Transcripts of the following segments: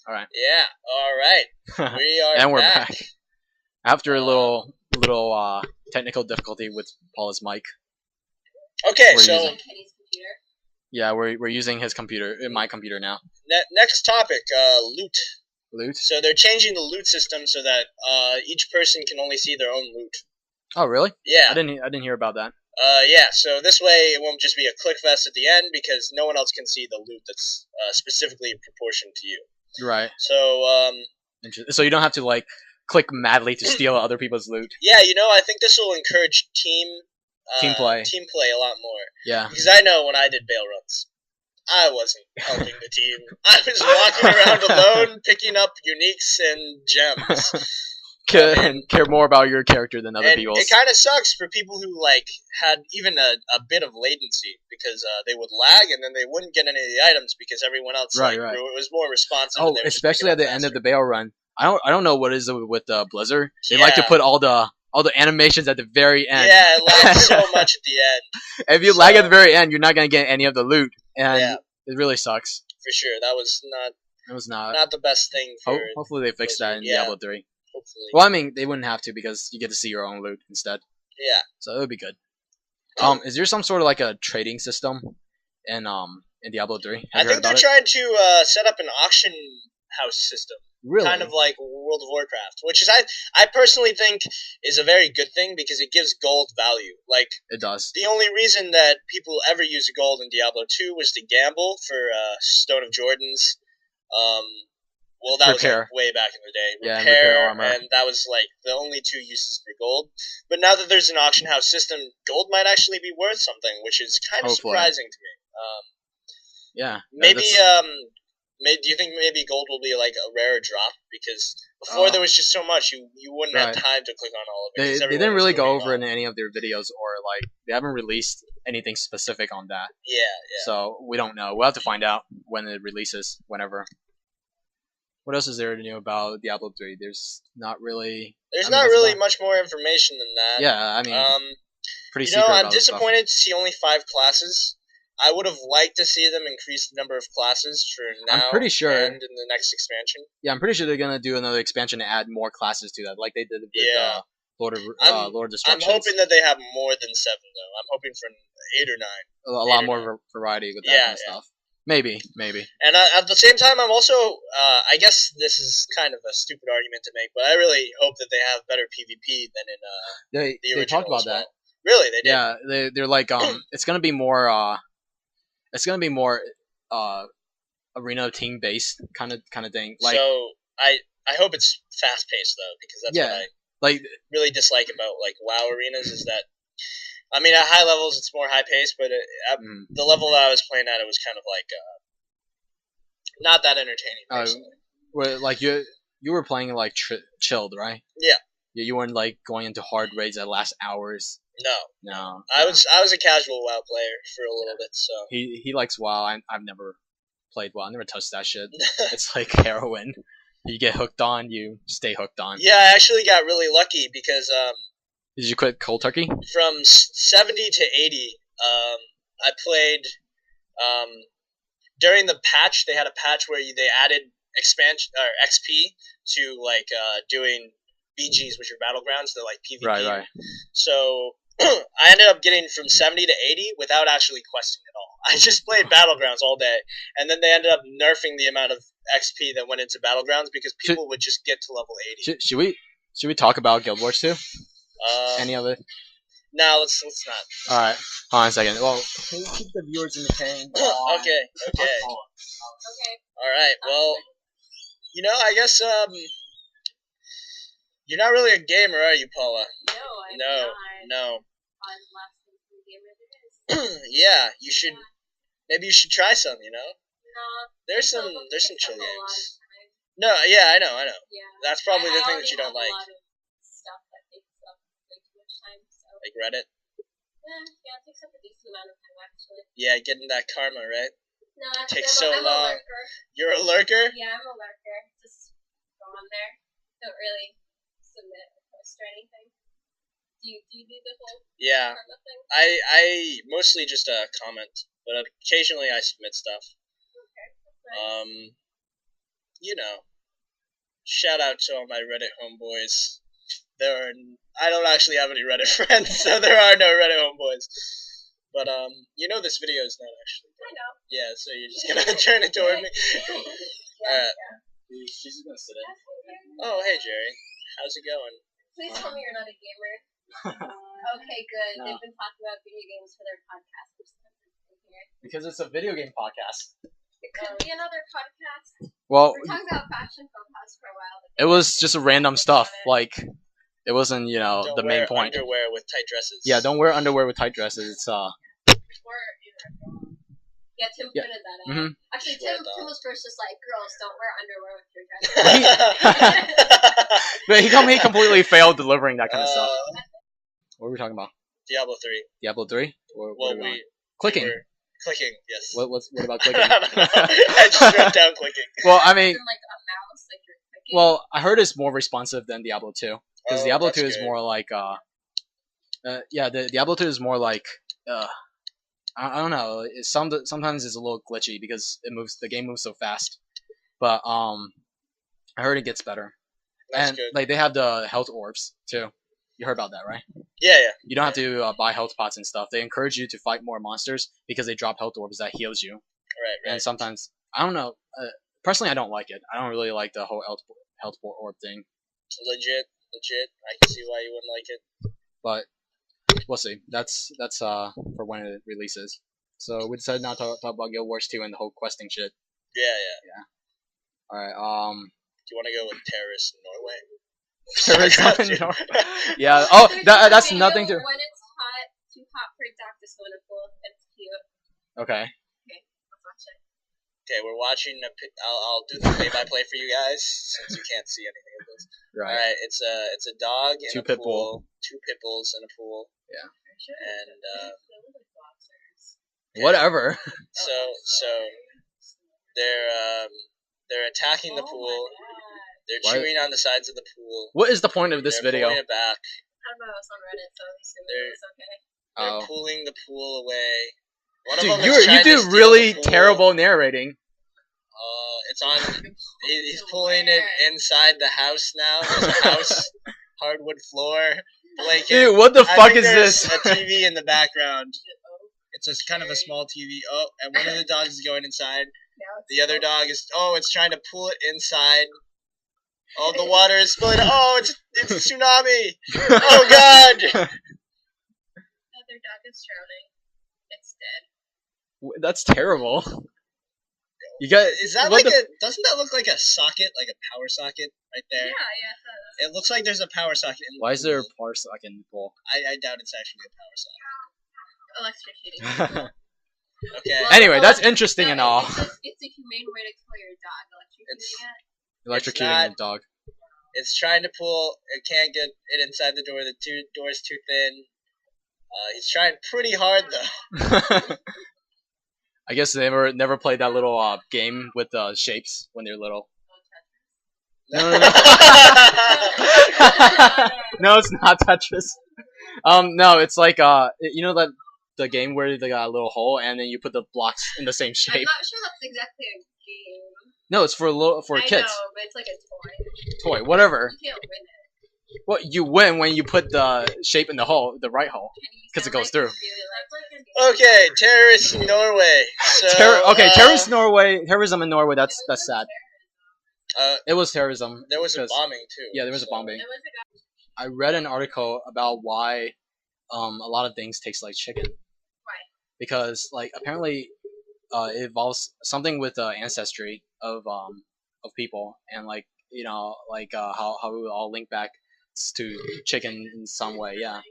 All right. Yeah. All right. We are And we're back. back after a little technical difficulty with Paula's mic. Okay, We're so using- Yeah, we're using his computer, my computer now. next topic, loot. Loot. So they're changing the loot system so that each person can only see their own loot. Oh, really? Yeah. I didn't hear about that. Yeah. So this way, it won't just be a click fest at the end because no one else can see the loot that's specifically proportioned to you. Right. So So you don't have to like click madly to steal other people's loot. yeah, I think this will encourage team play. Team play a lot more. Yeah. Because I know when I did bail runs, I wasn't helping the team. I was walking around alone, picking up uniques and gems. Care more about your character than other people's. It kind of sucks for people who had even a bit of latency because they would lag and then they wouldn't get any of the items because everyone else right. was more responsive. Oh, especially at the end of the bail run. I don't know what is with Blizzard. They Yeah. like to put all the animations at the very end. Yeah, it lags so much at the end. If you lag at the very end, you're not gonna get any of the loot, and it really sucks. For sure, that was not. It was not the best thing. For hopefully they fix that in Diablo 3. Hopefully. Well, I mean they wouldn't have to because you get to see your own loot instead. Yeah. So it would be good. Is there some sort of like a trading system in Diablo 3? I think they're trying to set up an auction house system. Really? Kind of like World of Warcraft, which is I personally think is a very good thing because it gives gold value. Like it does. The only reason that people ever used gold in Diablo 2 was to gamble for Stone of Jordans. Well, that was way back in the day. Repair armor. And that was like the only two uses for gold. But now that there's an auction house system, gold might actually be worth something, which is kind of surprising to me. Yeah. Maybe do you think maybe gold will be like a rarer drop? Because before there was just so much, you wouldn't have time to click on all of it. They didn't really go over it in any of their videos, or like they haven't released anything specific on that. Yeah. So we don't know. We'll have to find out when it releases, whenever. What else is there to know about Diablo 3? There's not really. There's not really much more information than that. Yeah, I mean, pretty secret. I'm disappointed to see only 5 classes. I would have liked to see them increase the number of classes for now. I'm pretty sure. And in the next expansion. Yeah, I'm pretty sure they're gonna do another expansion to add more classes to that, like they did with Lord of Destruction. I'm hoping that they have more than 7 though. I'm hoping for 8 or 9. A lot more variety with that kind of stuff. Maybe. And at the same time, I'm also, I guess this is kind of a stupid argument to make, but I really hope that they have better PvP than in the original. They talked about that. Really, they did. Yeah, they're like it's gonna be more arena team based kind of thing. Like, so I hope it's fast paced though, because that's what I really dislike about like WoW arenas is that. I mean, at high levels, it's more high paced, but at the level that I was playing at, it was kind of like not that entertaining. Personally. Like you were playing like chilled, right? Yeah. You weren't like going into hard raids that last hours. No. I was a casual WoW player for a little bit, so he likes WoW. I've never played WoW. I never touched that shit. It's like heroin. You get hooked on, you stay hooked on. Yeah, I actually got really lucky because did you quit cold turkey? From 70 to 80, I played. During the patch, they had a patch where they added expansion or XP to like doing BGs, which are battlegrounds. They're like PvP. Right. So I ended up getting from 70 to 80 without actually questing at all. I just played battlegrounds all day, and then they ended up nerfing the amount of XP that went into battlegrounds because people would just get to level 80. Should we talk about Guild Wars 2? Any of it? No, let's not. All right, hold on a second. Well, can you keep the viewers entertained? Okay. All right. Well, I guess you're not really a gamer, are you, Paula? No. No. I'm less than a gamer than it is. Yeah, you should. Maybe you should try some. No. There's some chill games. No, yeah, I know. Yeah. That's probably the thing that you don't like. A lot of stuff that takes up way too much time. So. Like Reddit. Yeah, it takes up a decent amount of time actually. Yeah, getting that karma, right? No, it actually, takes so long. I'm a lurker. You're a lurker? Yeah, I'm a lurker. Just go on there. Don't really submit or post or anything. Do you do the whole karma thing? I mostly just comment, but occasionally I submit stuff. Okay, that's nice. shout out to all my Reddit homeboys. I don't actually have any Reddit friends, so there are no Reddit homeboys. But this video is not actually. I know. Yeah, so you're just gonna turn it toward me. Yeah. She's just gonna sit in. Oh, hey Jerry, how's it going? Please tell me you're not a gamer. Okay, good. No. They've been talking about video games for their podcast. Because it's a video game podcast. It could be another podcast. Well, we're talking about fashion podcasts for a while. It was just random stuff. Like, it wasn't, don't the main point. Don't wear underwear with tight dresses. Yeah, don't wear underwear with tight dresses. It's Yeah, Tim pointed that out. Mm-hmm. Actually, Tim was first just like, girls, don't wear underwear with your dresses. But he completely failed delivering that kind of stuff. What were we talking about? Diablo 3. Diablo 3? Clicking. Clicking, yes. What about clicking? I just wrote down clicking. Well, I mean... Like a mouse, like you're clicking. Well, I heard it's more responsive than Diablo 2. Because Diablo 2 is more like, the Diablo 2 is more like, I don't know. Sometimes it's a little glitchy because the game moves so fast. But I heard it gets better. That's and good. Like they have the health orbs too. You heard about that, right? Yeah. You don't have to buy health pots and stuff. They encourage you to fight more monsters because they drop health orbs that heals you. Right. And sometimes I don't know. Personally, I don't like it. I don't really like the whole health orb thing. Legit. I can see why you wouldn't like it. But we'll see. That's for when it releases. So we decided not to talk about Guild Wars 2 and the whole questing shit. Yeah. All right. Do you want to go with terrorists in Norway? Terrorism in Norway. Yeah. Oh, that's nothing to. When it's too hot for Doc to swim in a pool. It's cute. Okay. Let's watch it. Okay, we're watching. I'll do the play-by-play for you guys since you can't see anything of this. Right. All right. It's a dog in a pool. Two pit bulls in a pool. Yeah. And whatever. So they're attacking the pool. They're chewing on the sides of the pool. What is the point of this video? They're pulling it back. I don't know. It's on Reddit, so I assume it's okay. They're pulling the pool away. Dude, you do really terrible narrating. It's on. He's pulling it inside the house now. There's a house, hardwood floor. Blanket. Dude, what the fuck is this? A TV in the background. It's just kind of a small TV. Oh, and one of the dogs is going inside. The other dog is. Oh, it's trying to pull it inside. Oh, the water is spilling. Oh, it's tsunami. Oh God. Other dog is drowning. It's dead. That's terrible. You got? Doesn't that look like a socket, like a power socket, right there? Yeah. It looks like there's a power socket in the pool. Why is there a power socket in the pool? I doubt it's actually a power socket. Electrocuting. Okay. Well, anyway, that's interesting and all. It's a humane way to kill your dog. Electrocuting your dog. It's trying to pull. It can't get it inside the door. The door's too thin. He's trying pretty hard though. I guess they never played that little game with shapes when they're little. No. No, it's not Tetris. No, it's like that the game where they got a little hole and then you put the blocks in the same shape. I'm not sure that's exactly a game. No, it's for kids. I know, but it's like a toy. Whatever. You can't win it. Well, you win when you put the shape in the hole, the right hole, because it goes through. Okay, terrorists in Norway. So, terrorism in Norway. That's sad. It was terrorism. There was a bombing too. Yeah, there was a bombing. I read an article about why a lot of things taste like chicken. Why? Because apparently it involves something with ancestry of people and how we all link back to chicken in some way. Yeah.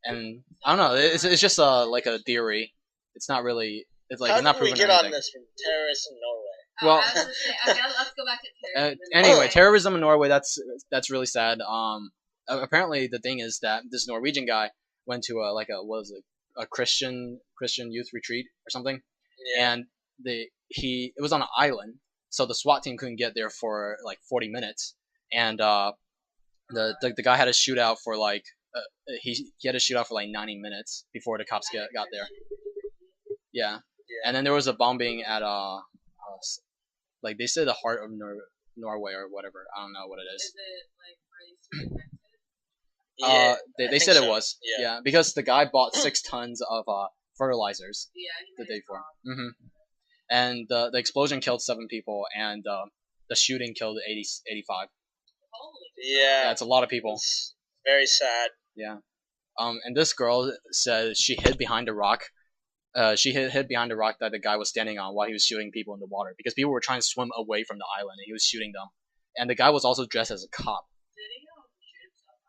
And I don't know. It's just like a theory. It's not really. It's like how it's not did we proven get anything. on this from terrorists in Norway? Well, I was gonna say, okay, let's go back to terrorism. Anyway, terrorism in Norway. That's really sad. Apparently the thing is that this Norwegian guy went to a Christian youth retreat or something, and it was on an island, so the SWAT team couldn't get there for 40 minutes, and the guy had a shootout for he had a shootout for 90 minutes before the cops got there. Yeah. And then there was a bombing at like they say the heart of Norway or whatever. I don't know what it is. Is it like are Yeah, they said so. it was. Yeah, because the guy bought 6 tons of fertilizers the day before. And the explosion killed 7 people, and the shooting killed 85. Yeah, it's a lot of people. It's very sad. Yeah. And this girl said she hid behind a rock. She hid behind a rock that the guy was standing on while he was shooting people in the water because people were trying to swim away from the island and he was shooting them. And the guy was also dressed as a cop. Did he shoot himself?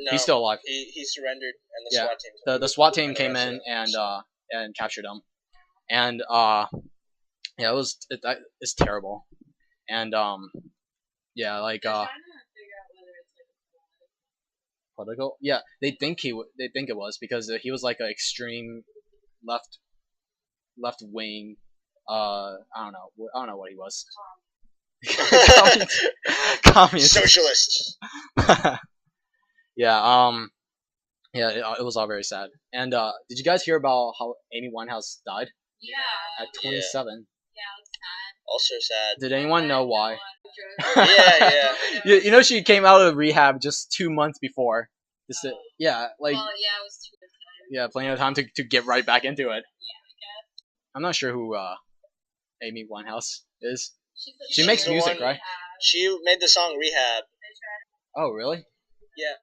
No, he's still alive. He surrendered, and the SWAT team. The SWAT team came in and captured him. And yeah, it's terrible. And yeah, like political. Yeah, they think it was because he was like an extreme left wing. I don't know what he was. Communist. Socialist. Yeah. Yeah. It was all very sad. And did you guys hear about how Amy Winehouse died? Yeah. At 27. Yeah, it was sad. Also sad. Did anyone know why? Yeah. You know she came out of rehab just 2 months before. Yeah, like. Well, yeah, it was too much time. Yeah, plenty of time to get right back into it. Yeah, I guess. I'm not sure who Amy Winehouse is. She makes music, right? She made the song Rehab. Oh, really? Yeah.